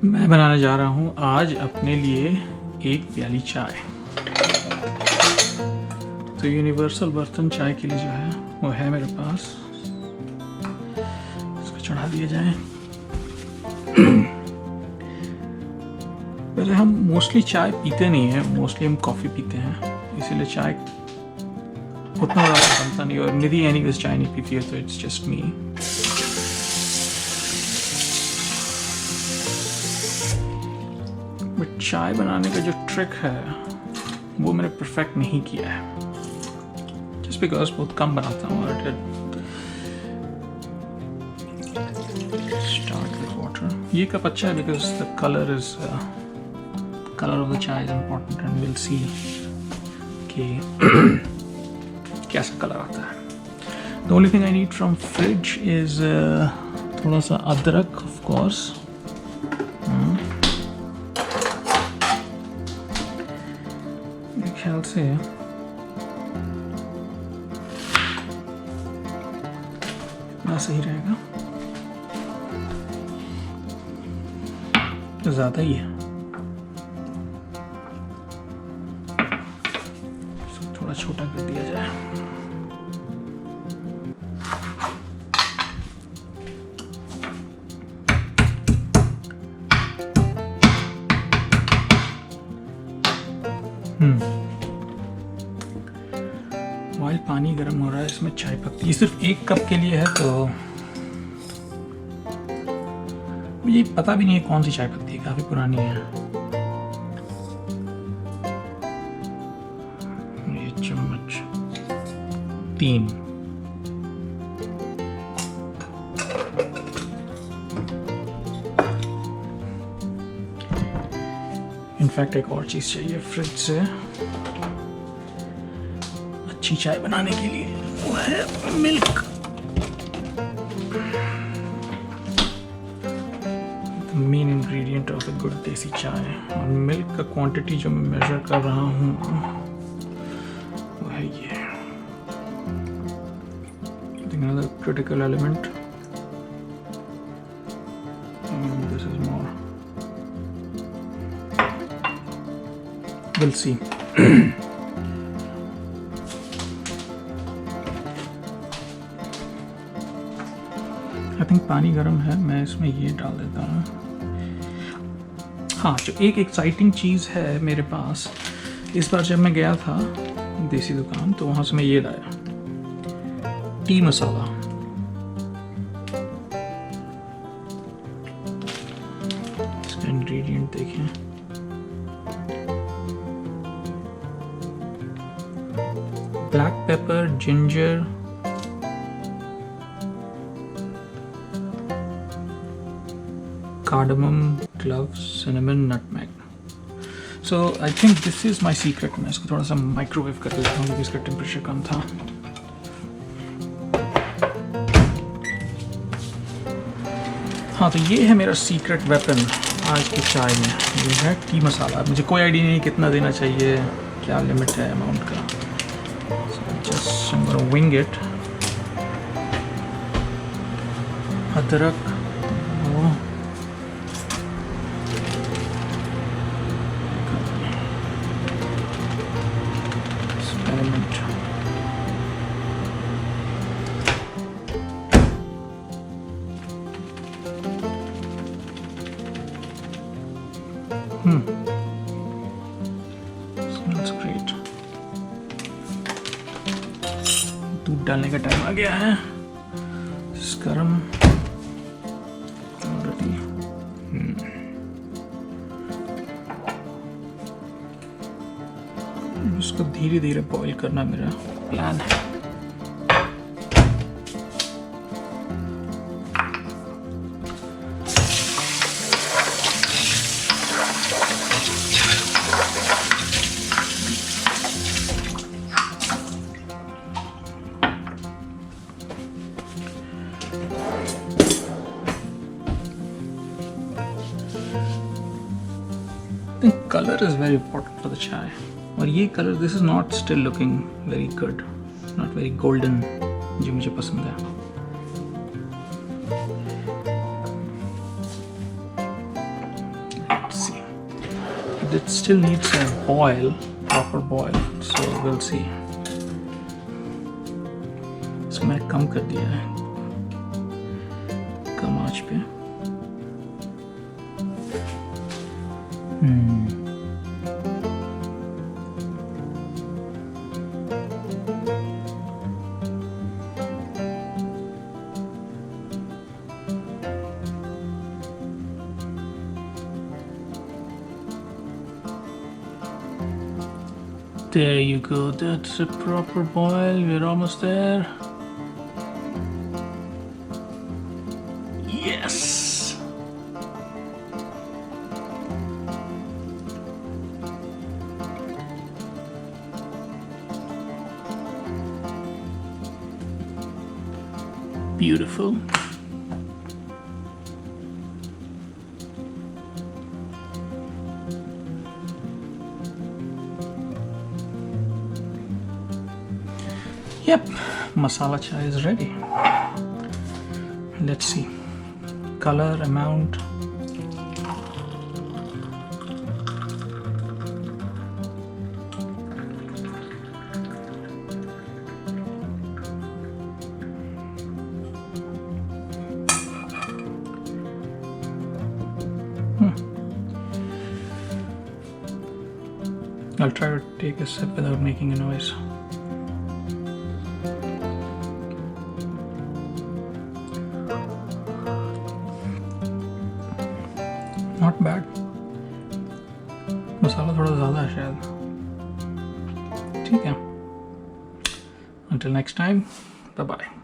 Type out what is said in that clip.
मैं बनाने जा रहा हूँ आज अपने लिए एक प्याली चाय। तो यूनिवर्सल बर्तन चाय के लिए जो है वो है मेरे पास। इसको चढ़ा दिया जाए। वैसे हम मोस्टली चाय पीते नहीं हैं, मोस्टली हम कॉफ़ी पीते हैं, इसीलिए चाय उतना ज़्यादा बनता नहीं। और निधि एनीवेज चाय नहीं पीती है, तो इट्स जस्ट मी। बट चाय बनाने का जो ट्रिक है वो मैंने परफेक्ट नहीं किया है, जस्ट बिकॉज बहुत कम बनाता हूँ। Start with water. ये कप अच्छा है because the colour of the chai is important and will see कि कैसा कलर आता है। The only thing I need from fridge is थोड़ा सा अदरक, ऑफ कोर्स। ख्याल से ना सही रहेगा, तो ज़्यादा ही है। इसको थोड़ा छोटा कर दिया जाए। वाइल पानी गर्म हो रहा है, इसमें चाय पत्ती। ये सिर्फ एक कप के लिए है, तो मुझे पता भी नहीं है कौन सी चाय पत्ती है, काफी पुरानी है। ये चम्मच 3। इनफैक्ट एक और चीज चाहिए फ्रिज से अच्छी चाय बनाने के लिए, वो है milk. The main ingredient of a good देसी चाय। और मिल्क का क्वांटिटी जो मैं मेजर कर रहा हूँ वो है ये। Another critical element. This is more. We'll see. I think पानी गर्म है, मैं इसमें ये डाल देता हूँ। हाँ, जो एक एक्साइटिंग चीज़ है मेरे पास, इस बार जब मैं गया था देसी दुकान, तो वहाँ से मैं ये लाया, टी मसाला। इसका इंग्रेडिएंट देखें। Black pepper, ginger, cardamom, cloves, cinnamon, nutmeg. So I think this is my secret. मैं इसको थोड़ा सा माइक्रोवेव कर देता हूँ क्योंकि इसका टेम्परेचर कम था। हाँ, तो ये है मेरा सीक्रेट वेपन आज की चाय में। ये है टी मसाला। मुझे कोई आइडिया नहीं कितना देना चाहिए, क्या लिमिट है अमाउंट का। So just I'm gonna wing it. अदरक, smells great. दूध डालने का टाइम आ गया है। गरम ऑलरेडी। इसको धीरे धीरे बॉईल करना मेरा प्लान है। I think color is very important for the chai. और ये colour, this is not still looking very good, not very golden, जो मुझे पसंद है। but it still needs a boil, proper boil. So we'll see. इसको मैंने कम कर दिया है, कम आंच पे. There you go, that's a proper boil. We're almost there. Yes! Beautiful. Yep, masala chai is ready. Let's see. Color, amount. I'll try to take a sip without making a noise. Not bad. मसाला थोड़ा ज़्यादा है शायद. ठीक है. Until next time, bye bye.